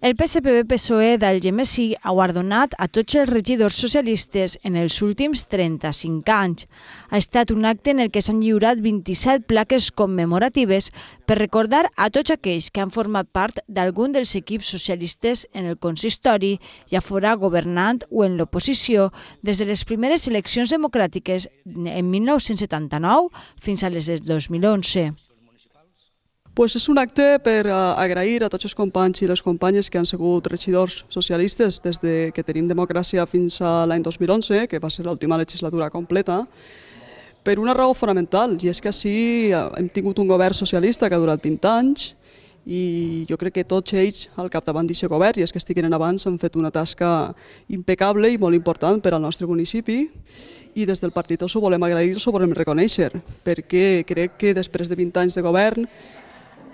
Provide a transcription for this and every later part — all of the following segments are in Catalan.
El PSPB-PSOE d'Algemesí ha guardonat a tots els regidors socialistes en els últims 35 anys. Ha estat un acte en el que s'han lliurat 27 plaques commemoratives per recordar a tots aquells que han format part d'algun dels equips socialistes en el consistori, ja fora governant o en l'oposició, des de les primeres eleccions democràtiques en 1979 fins a les del 2011. És un acte per agrair a tots els companys i les companyes que han sigut regidors socialistes des que tenim democràcia fins a l'any 2011, que va ser l'última legislatura completa, per una raó fonamental, i és que així hem tingut un govern socialista que ha durat 20 anys i jo crec que tots ells al capdavant d'aquest govern, i els que estiguin abans, han fet una tasca impecable i molt important per al nostre municipi, i des del partit us ho volem agrair, us ho volem reconèixer, perquè crec que després de 20 anys de govern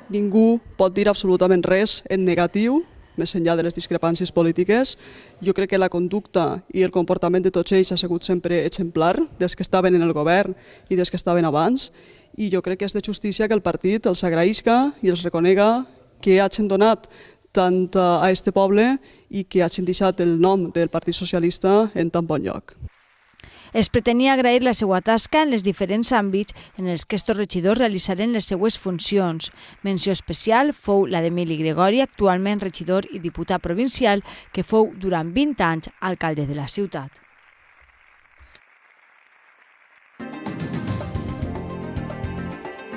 ningú pot dir absolutament res en negatiu, més enllà de les discrepàncies polítiques. Jo crec que la conducta i el comportament de tots ells ha sigut sempre exemplar, des que estaven en el govern i des que estaven abans, i jo crec que és de justícia que el partit els agraïsca i els reconega que hagin donat tant a aquest poble i que hagin deixat el nom del Partit Socialista en tan bon lloc. Es pretenia agrair la seva tasca en els diferents àmbits en els que estos regidors realitzaren les seues funcions. Menció especial fou la d'Emili Gregori, actualment regidor i diputat provincial, que fou durant 20 anys alcalde de la ciutat.